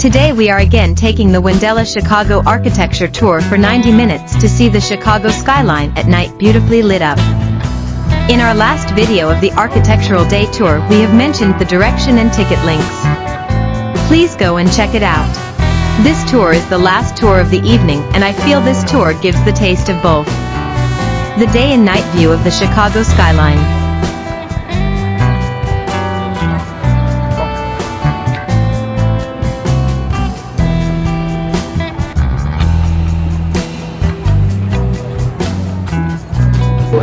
Today we are again taking the Wendella Chicago architecture tour for 90 minutes to see the Chicago skyline at night beautifully lit up. In our last video of the architectural day tour we have mentioned the direction and ticket links. Please go and check it out. This tour is the last tour of the evening and I feel this tour gives the taste of both. The day and night view of the Chicago skyline.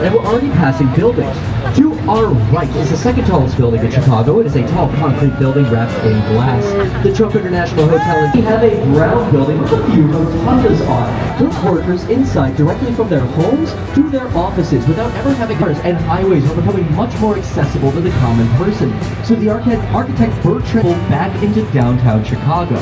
And we're already passing buildings. To our right is the second tallest building in Chicago. It is a tall concrete building wrapped in glass. The Trump International Hotel. We have a brown building with a few rotundas on. Took workers inside directly from their homes to their offices without ever having cars, and highways are becoming much more accessible to the common person. So the architect Bertrand pulled back into downtown Chicago.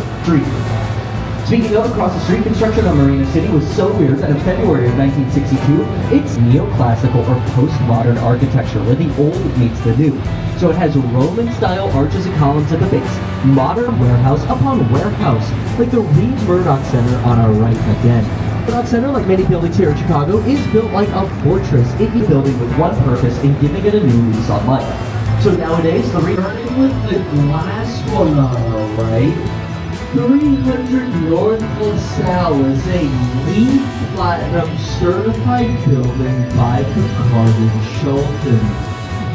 Speaking of, across the street, construction on Marina City was so weird that in February of 1962, it's neoclassical or postmodern architecture, where the old meets the new. So it has Roman-style arches and columns at the base, modern warehouse upon warehouse, like the Reed Murdoch Center on our right again. Murdoch Center, like many buildings here in Chicago, is built like a fortress. It is a building with one purpose in giving it a new lease on life. So nowadays, the with the glass one on our right, 300 North LaSalle is a LEED Platinum certified building by Picard Schulten.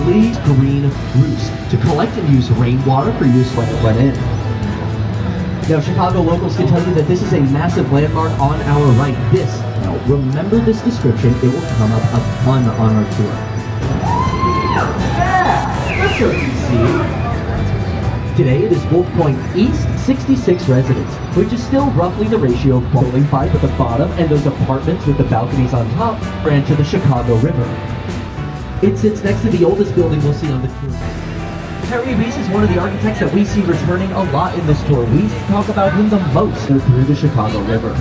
LEED green roofs to collect and use rainwater for use when it went in. Now, Chicago locals can tell you that this is a massive landmark on our right. Now remember this description, it will come up a ton on our tour. Yeah, that's what you see. Today it is Wolf Point East 66 residents, which is still roughly the ratio of Bowling 5 at the bottom and those apartments with the balconies on top branch of the Chicago River. It sits next to the oldest building we'll see on the tour. Terry Reese is one of the architects that we see returning a lot in this tour. We talk about him the most through the Chicago River.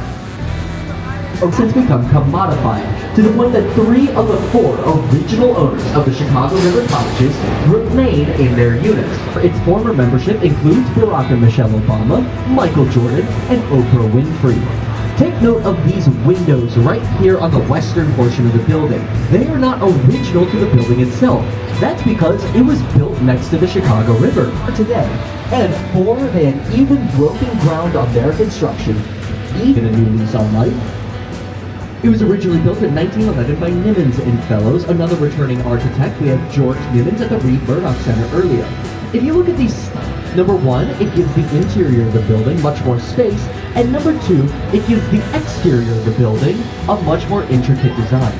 Since become commodified, to the point that 3 of the 4 original owners of the Chicago River cottages remain in their units. Its former membership includes Barack and Michelle Obama, Michael Jordan, and Oprah Winfrey. Take note of these windows right here on the western portion of the building. They are not original to the building itself. That's because it was built next to the Chicago River today. And 4, they had even broken ground on their construction, even a new lease on life. It was originally built in 1911 by Nimmons and Fellows, another returning architect. We have George Nimmons at the Reed Murdoch Center earlier. If you look at these, number 1, it gives the interior of the building much more space, and number 2, it gives the exterior of the building a much more intricate design.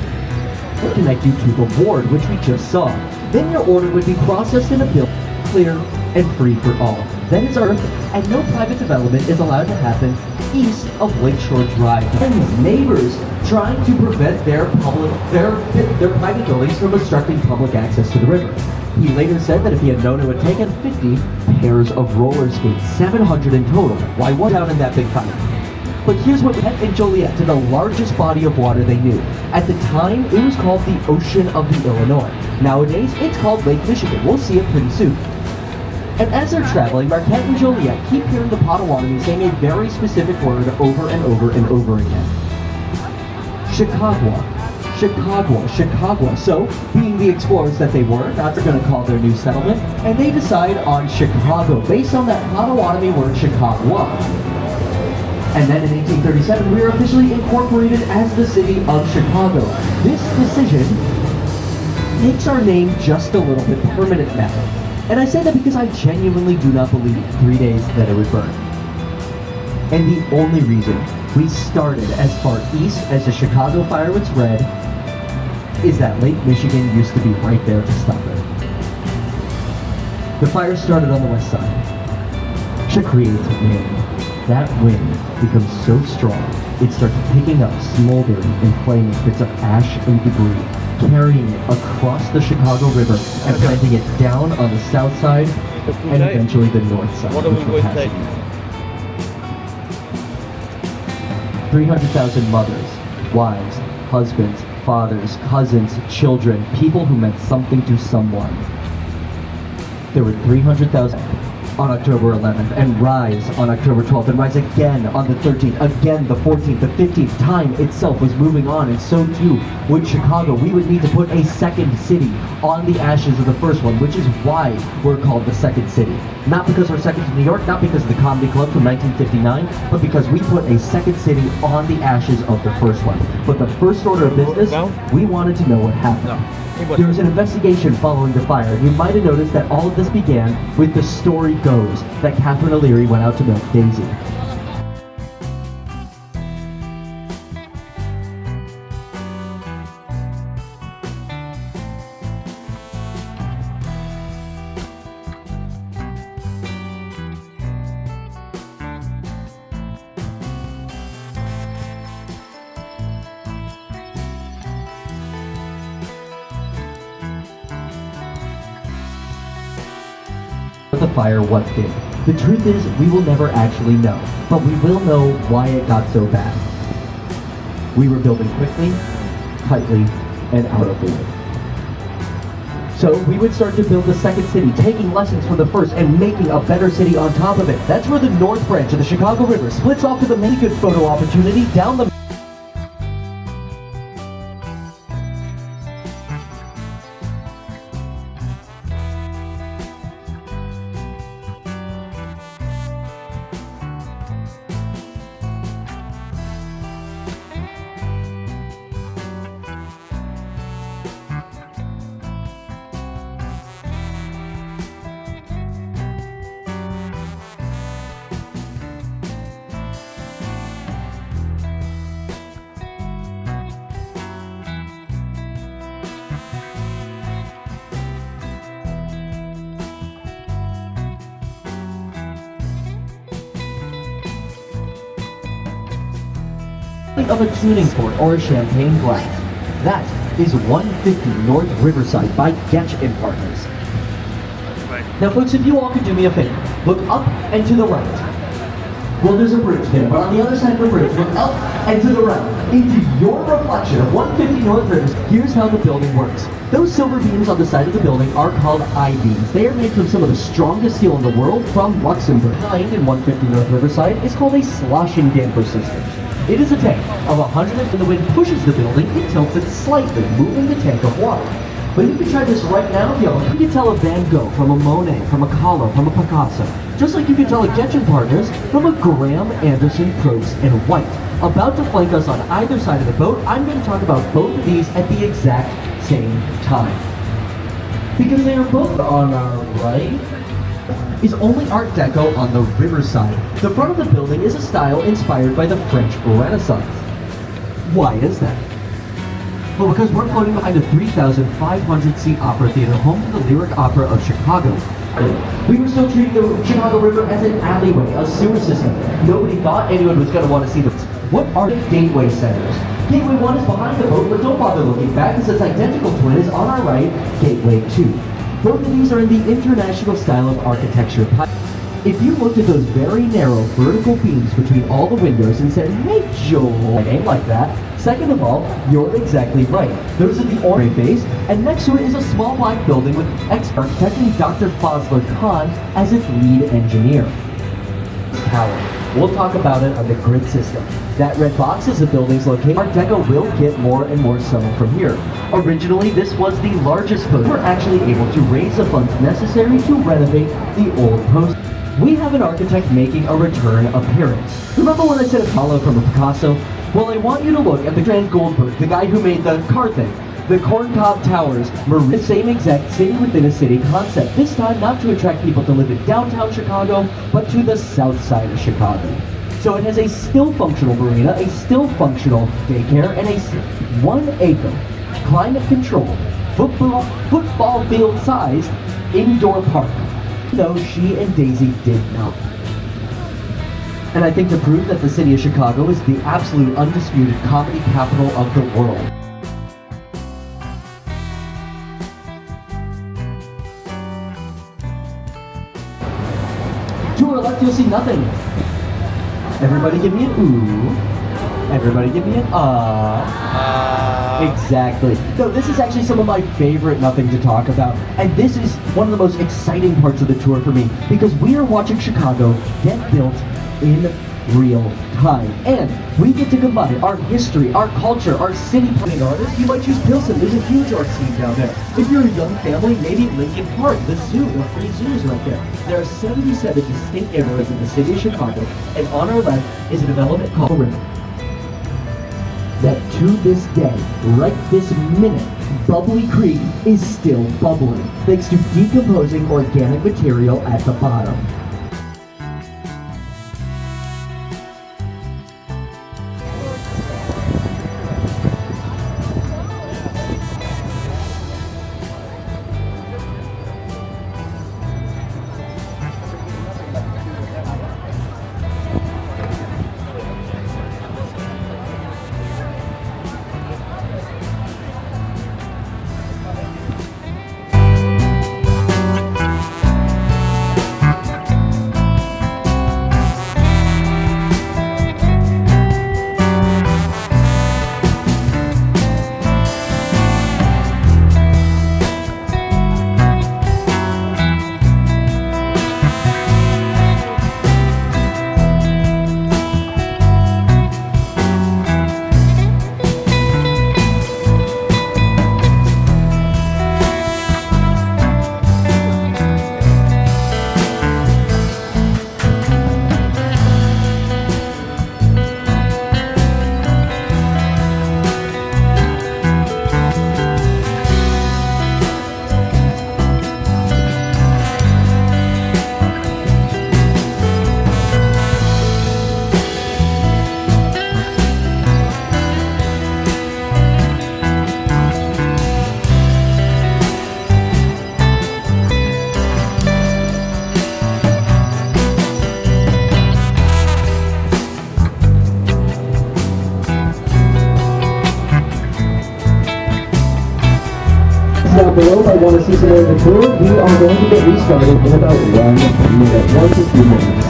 We'll connect you to the ward, which we just saw. Then your order would be processed in a building, clear and free for all. That is Earth, and no private development is allowed to happen east of Lakeshore Drive. And neighbors trying to prevent their private buildings from obstructing public access to the river. He later said that if he had known it would take 50 pairs of roller skates, 700 in total. Why one down in that big fight? But here's what Pet and Joliet to the largest body of water they knew. At the time, it was called the Ocean of the Illinois. Nowadays, it's called Lake Michigan. We'll see it pretty soon. And as they're traveling, Marquette and Joliet keep hearing the Potawatomi saying a very specific word over and over and over again. Chicago. So, being the explorers that they were, that's going to call their new settlement, and they decide on Chicago, based on that Potawatomi word Chicago. And then in 1837, we were officially incorporated as the city of Chicago. This decision makes our name just a little bit permanent now. And I say that because I genuinely do not believe 3 days that it would burn. And the only reason we started as far east as the Chicago fire would spread is that Lake Michigan used to be right there to stop it. The fire started on the west side. It creates wind. That wind becomes so strong, it starts picking up, smoldering, and flaming bits of ash and debris, carrying it across the Chicago River and planting it down on the south side and eventually the north side, which we're passing. 300,000 mothers, wives, husbands, fathers, cousins, children, people who meant something to someone. There were 300,000 on October 11th, and rise on October 12th, and rise again on the 13th, again the 14th, the 15th. Time itself was moving on, and so too would Chicago. We would need to put a second city on the ashes of the first one, which is why we're called the second city. Not because we're second to New York, not because of the Comedy Club from 1959, but because we put a second city on the ashes of the first one. But the first order of business, we wanted to know what happened. There was an investigation following the fire. You might have noticed that all of this began with the story goes that Catherine O'Leary went out to milk Daisy. The fire what did. The truth is, we will never actually know, but we will know why it got so bad. We were building quickly, tightly, and out of the way. So we would start to build the second city, taking lessons from the first and making a better city on top of it. That's where the North Branch of the Chicago River splits off with a really good photo opportunity down the of a tuning fork or a champagne glass. That is 150 North Riverside by Getch and Partners. Now folks, if you all could do me a favor, look up and to the right. Well, there's a bridge there, but on the other side of the bridge, look up and to the right, into your reflection of 150 North Rivers. Here's how the building works. Those silver beams on the side of the building are called I-beams. They are made from some of the strongest steel in the world from Luxembourg. Behind in 150 North Riverside is called a sloshing damper system. It is a tank of 100, and when the wind pushes the building, it tilts it slightly, moving the tank of water. But you can try this right now if you can tell a Van Gogh from a Monet, from a Kahlo, from a Picasso. Just like you can tell a Getch and Partners from a Graham, Anderson, Probst, and White. About to flank us on either side of the boat, I'm going to talk about both of these at the exact same time. Because they are both on our right. Is only Art Deco on the riverside. The front of the building is a style inspired by the French Renaissance. Why is that? Well, because we're floating behind a 3,500-seat opera theater, home to the Lyric Opera of Chicago. We were still treating the Chicago River as an alleyway, a sewer system. Nobody thought anyone was going to want to see them. What are gateway centers? Gateway 1 is behind the boat, but don't bother looking back, because its identical twin is on our right, Gateway 2. Both of these are in the international style of architecture. If you looked at those very narrow vertical beams between all the windows and said, "Hey Joel," it ain't like that. Second of all, you're exactly right. Those are the orange face, and next to it is a small black building with ex-architect Dr. Fazler Khan as its lead engineer. Tower. We'll talk about it on the grid system. That red box is the building's location. Art Deco will get more and more stone from here. Originally, this was the largest post. We're actually able to raise the funds necessary to renovate the old post. We have an architect making a return appearance. Remember when I said a Kahlo from a Picasso? Well, I want you to look at the Grand Goldberg, the guy who made the car thing. The Corncob Towers, the same exact city within a city concept. This time not to attract people to live in downtown Chicago, but to the south side of Chicago. So it has a still functional marina, a still functional daycare, and a 1 acre, climate controlled, football field sized indoor park. Though she and Daisy did not. And I think to prove that the city of Chicago is the absolute undisputed comedy capital of the world. To our left, you'll see nothing. Everybody give me an ooh. Everybody give me an ah. Exactly. No, this is actually some of my favorite nothing to talk about. And this is one of the most exciting parts of the tour for me because we are watching Chicago get built in real time. And we get to combine our history, our culture, our city planning artists. You might choose Pilsen. There's a huge art scene down there. If you're a young family, maybe Lincoln Park, the zoo, the free zoos right there. There are 77 distinct neighborhoods in the city of Chicago, and on our left is a development called River. That to this day, right this minute, Bubbly Creek is still bubbling, thanks to decomposing organic material at the bottom. Down below, if I want to see some more of the tour, we are going to get restarted in about 1 minute, 1 to 2 minutes.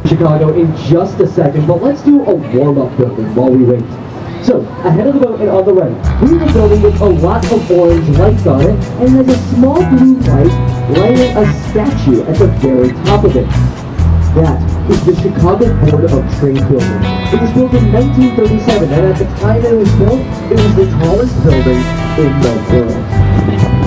Chicago in just a second, but let's do a warm-up building while we wait. So, ahead of the boat and on the right, we have a building with a lot of orange lights on it, and has a small blue light lighting a statue at the very top of it. That is the Chicago Board of Trade building. It was built in 1937, and at the time it was built, it was the tallest building in the world.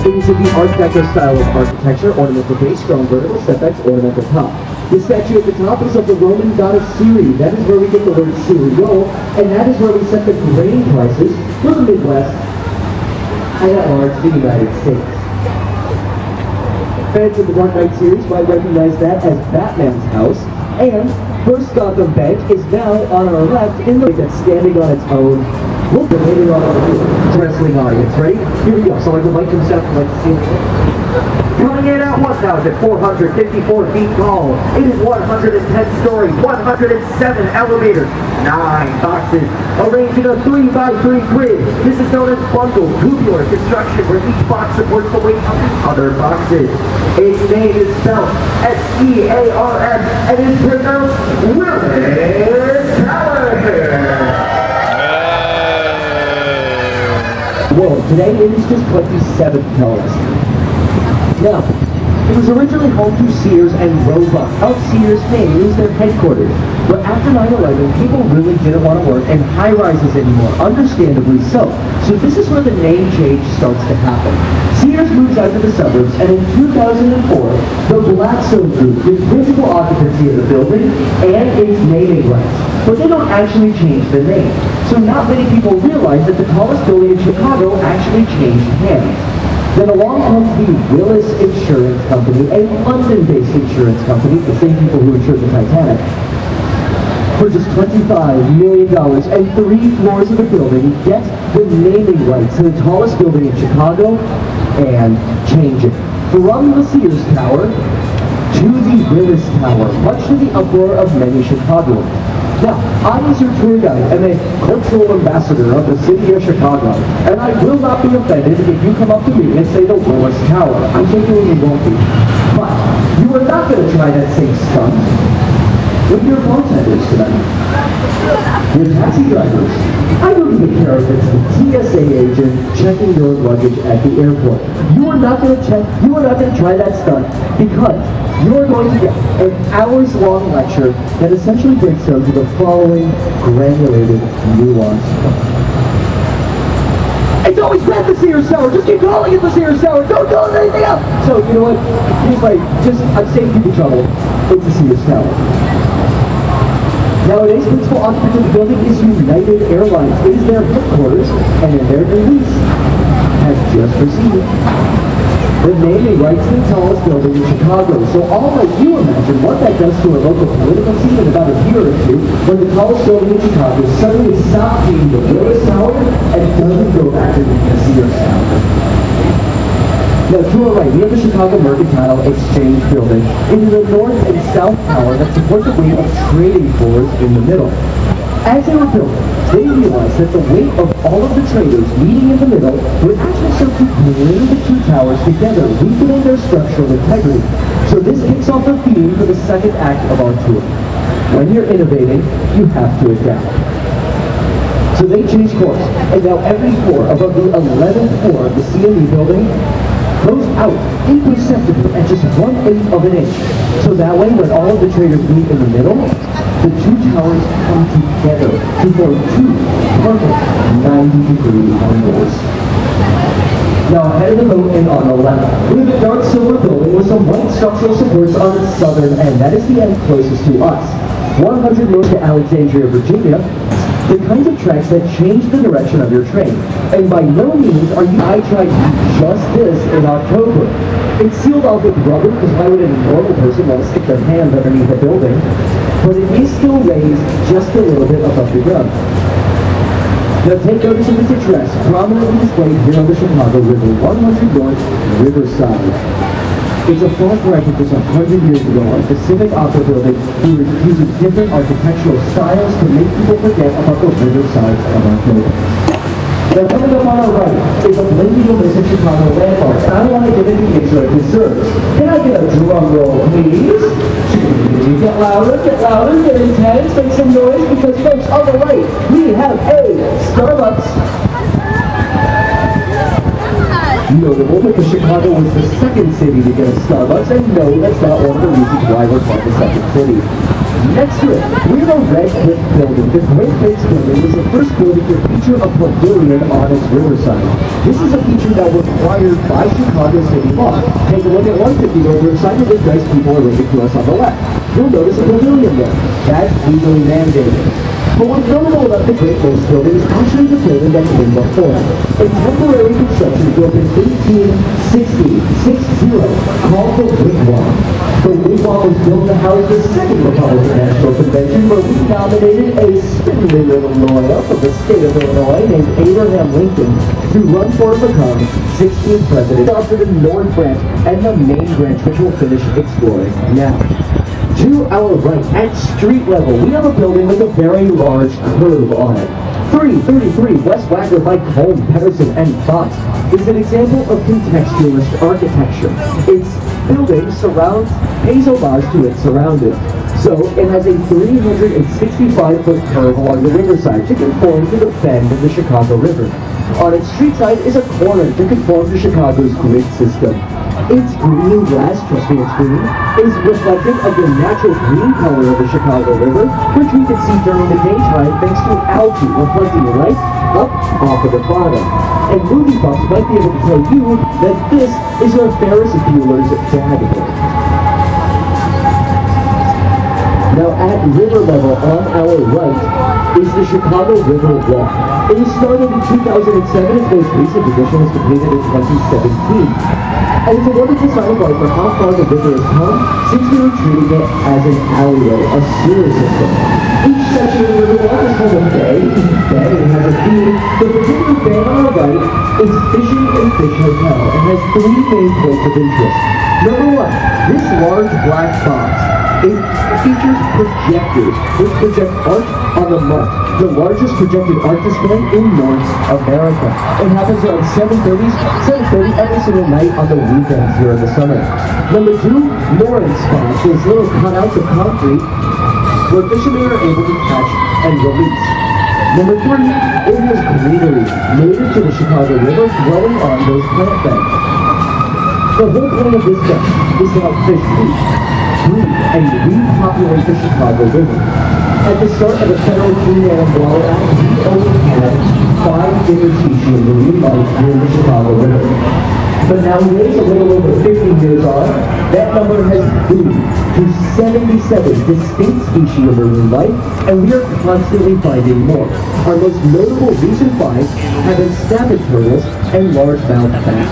It is in the Art Deco style of architecture, ornamental base, strong vertical setbacks, ornamental top. The statue at the top is of the Roman goddess Ceres. That is where we get the word cereal, and that is where we set the grain prices for the Midwest and at large the United States. Fans of the Dark Knight series might recognize that as Batman's house, and First Gotham Bank is now on our left in the that's standing on its own. We'll be later on our wrestling audience. Ready? Here we go. So like the light comes down, like see. Coming in at 1,454 feet tall, it is 110 stories, 107 elevators, 9 boxes, arranged in a 3x3 grid. This is known as bundled tubular construction, where each box supports the weight of the other boxes. Its name is spelled S-E-A-R-M and is pronounced Willis Tower. Whoa, today it is just 27 tallest. Now, it was originally home to Sears and Roebuck. Of Sears fame, it was their headquarters. But after 9/11, people really didn't want to work in high-rises anymore, understandably so. So this is where the name change starts to happen. Sears moves out to the suburbs, and in 2004, the Blackstone Group gives principal occupancy of the building and its naming rights. But they don't actually change the name. So not many people realize that the tallest building in Chicago actually changed hands. Then along comes the Willis Insurance Company, a London-based insurance company, the same people who insured the Titanic. For just $25 million and 3 floors of the building, get the naming rights to the tallest building in Chicago and change it. From the Sears Tower to the Willis Tower, much to the uproar of many Chicagoans. Now, I, as your tour guide, am a cultural ambassador of the city of Chicago, and I will not be offended if you come up to me and say the Willis Tower. I genuinely won't be. But you are not going to try that same stunt with your bartenders tonight. Your taxi drivers. I don't even care if it's a TSA agent checking your luggage at the airport. You are not going to try that stunt because you are going to get an hours-long lecture that essentially breaks down to the following granulated nuance. It's always been the Sears Tower. Just keep calling it the Sears Tower. Don't call it anything else. So, you know what? Here's I'm saving people trouble. It's the Sears Tower. Nowadays, principal occupant of the building is United Airlines. It is their headquarters, and in their new lease, has just received the naming rights to the tallest building in Chicago. So all of you imagine what that does to a local political scene in about a year or two when the tallest building in Chicago suddenly stops being the Willis Tower and doesn't go back to the Sears Tower. Now, to our right, we have the Chicago Mercantile Exchange Building. It is the north and south tower that support the weight of trading floors in the middle. As they were built, they realized that the weight of all of the traders meeting in the middle would actually serve to bring the two towers together, weakening their structural integrity. So this kicks off the theme for the second act of our tour. When you're innovating, you have to adapt. So they changed course, and now every floor above the 11th floor of the CME building goes out imperceptibly at just 1/8 of an inch. So that way, when all of the traders meet in the middle, the two towers come together to form two perfect 90-degree angles. Now ahead of the boat and on the left, we have a dark silver building with some white structural supports on its southern end. That is the end closest to us. 100 north to Alexandria, Virginia, the kinds of tracks that change the direction of your train. And by no means are you... I tried just this in October. It's sealed off with rubber because why would a normal person want to stick their hand underneath a building? But it is still raised just a little bit above the ground. Now take notice of this address, prominently displayed here on the Chicago River, 100 North Riverside. It's a far cry from just 100 years ago, a Pacific Opera building who were using different architectural styles to make people forget about the river sides of our building. Now coming up on our right is a blinking illuminated Chicago landmark. I don't want to give it the intro it deserves. Can I get a drum roll, please? Get louder, get intense, make some noise, because folks, on the right, we have a Starbucks. Notable because Chicago was the second city to get a Starbucks, and no, that's not one of the reasons why we're called the second city. Next to it, we have a red brick building. The Great Lakes building was the first building to feature a pavilion on its riverside. This is a feature that was required by Chicago City law. Take a look at 150 Riverside, and the nice people are waiting to us on the left. You'll notice a pavilion there. That's legally mandated. But what's notable about the Great Lakes building is actually the building that came before. A temporary construction built in 1860, called the Wigwam. The Wigwam was built to house the Second Republican National Convention, where we nominated a spindly little lawyer from the state of Illinois named Abraham Lincoln to run for and become 16th president after the North Branch and the Main Branch, which we'll finish exploring now. To our right, at street level, we have a building with a very large curve on it. 333 West Wagner by Colm, Pedersen, and Fox is an example of contextualist architecture. Its building pays homage to its surroundings. So it has a 365-foot curve along the riverside to conform to the bend of the Chicago River. On its street side is a corner to conform to Chicago's grid system. Its green glass, trust me it's green, is reflective of the natural green color of the Chicago River, which we can see during the daytime thanks to algae reflecting light up off of the bottom. And movie buffs might be able to tell you that this is where Ferris Bueller's Dad lived. Now at river level on our right is the Chicago Riverwalk. It was started in 2007, its most recent edition was completed in 2017. And it's a wonderful sign of life for how far the river has come since we were treating it as an alleyway, a sewer system. Each section of the Riverwalk is called a bay. Each bay has a theme. The particular bay on our right is Fishing and Fish Hotel and has three main points of interest. Number one, this large black box. It features projectors, which project art on the mark, the largest projected art display in North America. It happens around 7:30 every single night on the weekends here in the summer. Number two, mooring spots, those little cutouts of concrete where fishermen are able to catch and release. Number three, it has greenery native to the Chicago River growing on those plant beds. The whole point of this deck is to help fish eat, breathe, and repopulate the Chicago River. At the start of the Federal Clean Air and Water Act, we only had 5 different species of marine life here in the Chicago River. But nowadays, a little over 50 years on, that number has grew to 77 distinct species of marine life, and we are constantly finding more. Our most notable recent finds have been snapping turtles and largemouth bass.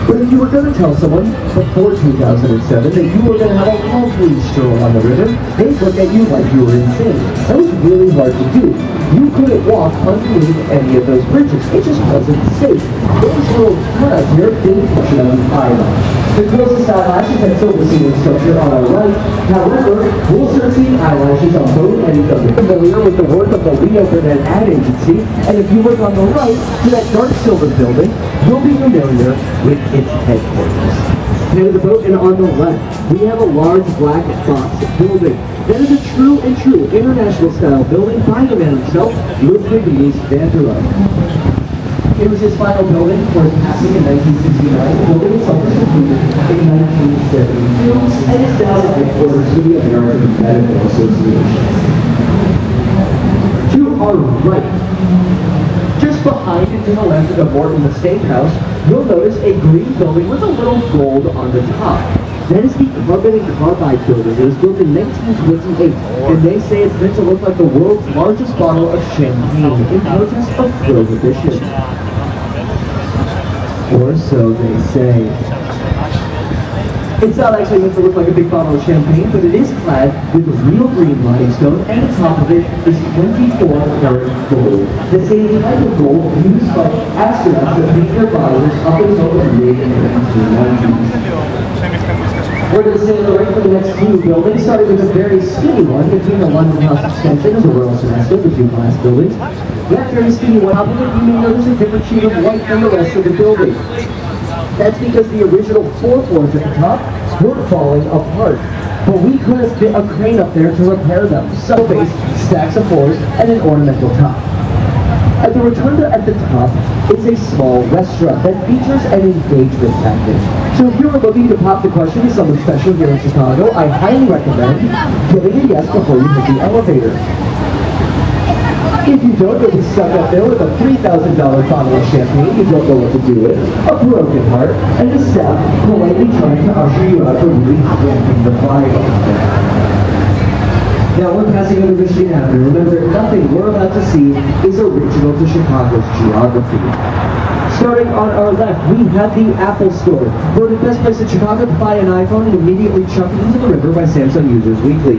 But if you were going to tell someone before 2007 that you were going to have a lovely stroll on the river, they'd look at you like you were insane. That was really hard to do. You couldn't walk underneath any of those bridges. It just wasn't safe. Those little cutouts here didn't push it on the island. The closest eyelashes and silver ceiling structure on our right. However, we'll start seeing eyelashes on both ends of it. Familiar with the work of the Leo Burnett ad agency, and if you look on the right to that dark silver building, you'll be familiar with its headquarters. Head of the boat, and on the left, we have a large black box building. That is a true international style building by the man himself, Ludwig Mies van der Rohe. It was his final building for his passing in 1969. The building itself was completed in 1972 and is now the headquarters for the American Medical Association. To our right, just behind and to the left of the Morton Estate House, you'll notice a green building with a little gold on the top. That is the Carbon and Carbide building. It was built in 1928, and they say it's meant to look like the world's largest bottle of champagne in protest of prohibition. Or so they say. It's not actually meant to look like a big bottle of champagne, but it is clad with real green limestone, and the top of it is 24-karat gold. The same type of gold used by astronauts to paint their bodies up until the mid-1990s. We're going to stay on the right for the next two buildings, starting with a very skinny one between the London House Extension and the Royal Semester, the two glass buildings. That very skinny one, however, you may notice a different shade of white than the rest of the building. That's because the original 4 floors at the top were falling apart. But we couldn't fit a crane up there to repair them. So base, stacks of floors, and an ornamental top. At the rotunda at the top is a small restaurant that features an engagement package. So if you're looking to pop the question to someone special here in Chicago, I highly recommend giving a yes before you hit the elevator. If you don't, you'll be stuck up there with a $3,000 bottle of champagne you don't know what to do with, a broken heart, and the staff politely trying to usher you out for really cramping the fire. Now we're passing over Michigan Avenue. Remember, nothing we're about to see is original to Chicago's geography. Starting on our left, we have the Apple Store, voted best place in Chicago to buy an iPhone and immediately chuck it into the river by Samsung Users Weekly.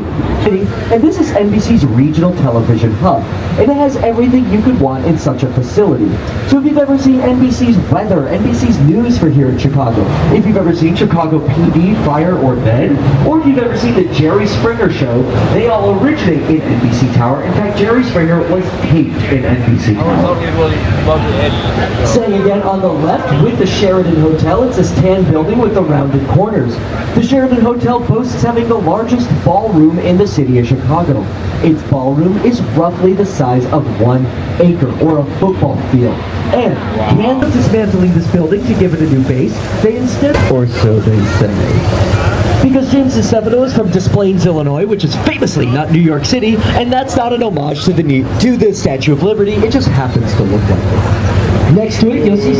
And this is NBC's regional television hub, and it has everything you could want in such a facility. So if you've ever seen NBC's weather, NBC's news for here in Chicago, if you've ever seen Chicago PD, Fire, or Bed, or if you've ever seen the Jerry Springer Show, they all originate in NBC Tower. In fact, Jerry Springer was taped in NBC Tower. Saying again, skyline on the left with the Sheraton Hotel. It's this tan building with the rounded corners. The Sheraton Hotel boasts having the largest ballroom in the city of Chicago. Its ballroom is roughly the size of 1 acre, or a football field. And instead of dismantling this building to give it a new base, they instead, or so they say. Because James DeStefano is from Des Plaines, Illinois, which is famously not New York City, and that's not an homage to the Statue of Liberty. It just happens to look like it. Next to it, you'll see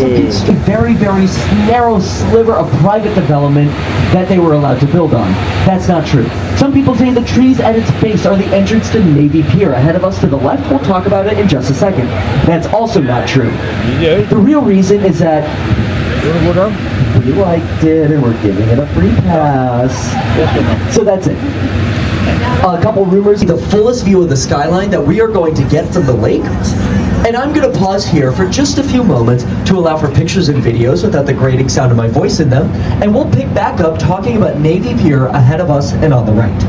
a very, very narrow sliver of private development that they were allowed to build on. That's not true. Some people say the trees at its base are the entrance to Navy Pier. Ahead of us to the left, we'll talk about it in just a second. That's also not true. The real reason is that we liked it and we're giving it a free pass. So that's it. A couple rumors, the fullest view of the skyline that we are going to get from the lake. And I'm going to pause here for just a few moments to allow for pictures and videos without the grating sound of my voice in them. And we'll pick back up talking about Navy Pier ahead of us and on the right.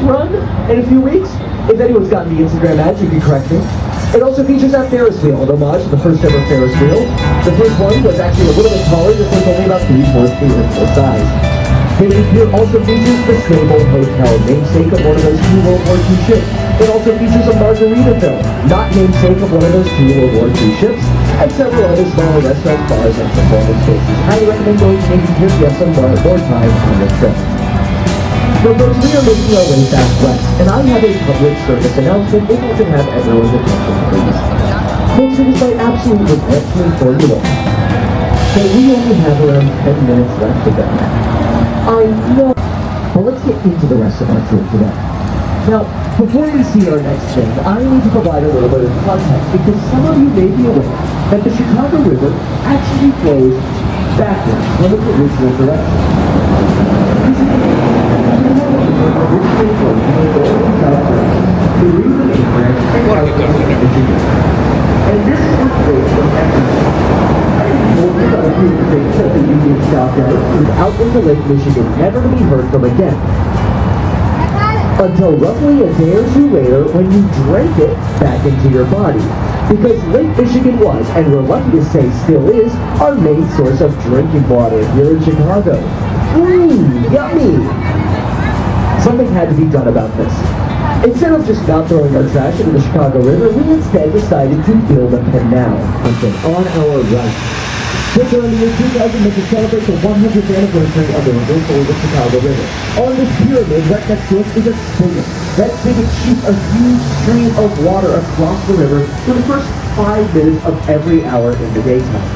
Run in a few weeks. If anyone's gotten the Instagram ads, you can correct me. It also features that Ferris wheel, an homage to the first ever Ferris wheel. The first one was actually a little bit taller. This one's only about 3/4 feet in full size. Navy Pier also features the Sable Hotel, namesake of one of those 2 World War II ships. It also features a Margaritaville, not namesake of one of those 2 World War II ships, and several other smaller restaurants, bars, and performance spaces. I recommend going to Navy Pier if you have some more time on your trip. Well, folks, we are making our way back west, and I have a public service announcement if I can have everyone's attention, please. Folks, it is my absolute regret to inform you all that we only have around 10 minutes left to go. I know, but let's get into the rest of our trip today. Now, before we see our next thing, I need to provide a little bit of context, because some of you may be aware that the Chicago River actually flows backwards from its original direction. And this is what creates from that the Union South moved out into Lake Michigan, never to be heard from again. Until roughly a day or 2 later, when you drank it back into your body. Because Lake Michigan was, and we're lucky to say still is, our main source of drinking water here in Chicago. Yummy! Something had to be done about this. Instead of just not throwing our trash into the Chicago River, we instead decided to build a canal on our right. Built around the year 2000 to celebrate the 100th anniversary of the reversal of the Chicago River. On this pyramid right next to us is a spigot. That spigot shoots a huge stream of water across the river for the first 5 minutes of every hour in the daytime.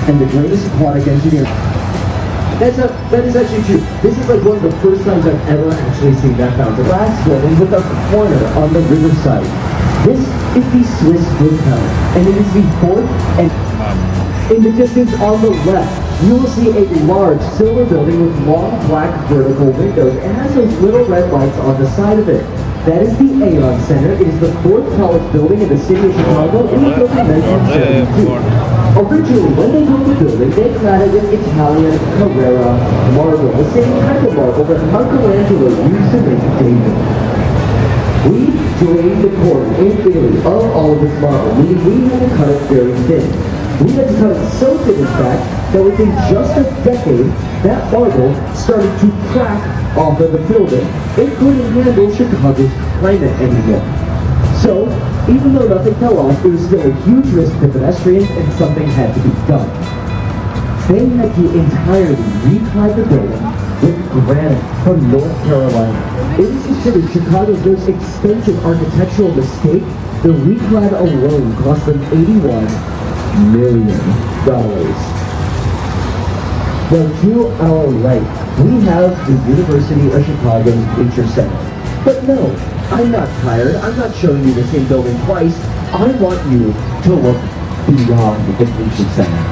And the greatest aquatic engineer. That is actually true. This is like one of the first times I've ever actually seen that fountain. Last building with a corner on the riverside. This is the Swiss Hotel, and it is the 4th, and in the distance on the left, you will see a large silver building with long black vertical windows. It has those little red lights on the side of it. That is the Aon Center. It is the 4th tallest building in the city of Chicago. It was built in 1972. Originally, when they built the building, they clad it with Italian Carrara marble, the same type of marble that Michelangelo used to make David. We drained the core in Italy of all of this marble, meaning we had to cut it very thin. We had to cut it so thin, in fact, that within just a decade, that marble started to crack off of the building. It couldn't handle Chicago's climate anymore. So, even though nothing fell off, it was still a huge risk to pedestrians, and something had to be done. They had to entirely reclad the building with granite from North Carolina. It is considered Chicago's most expensive architectural mistake. The reclad alone cost them $81 million. Now, to our right, we have the University of Chicago's Nature Center. But no, I'm not tired. I'm not showing you the same building twice. I want you to look beyond the Nature Center.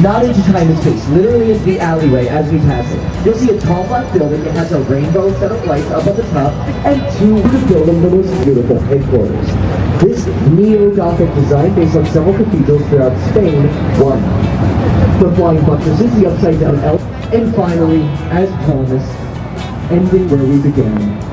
Not into time and space, literally into the alleyway as we pass it. You'll see a tall black building. It has a rainbow set of lights up at the top, and two would building the most beautiful headquarters. This neo-Gothic design, based on several cathedrals throughout Spain, won. The flying buttresses, the upside-down elf, and finally, as promised, ending where we began.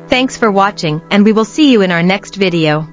Thanks for watching, and we will see you in our next video.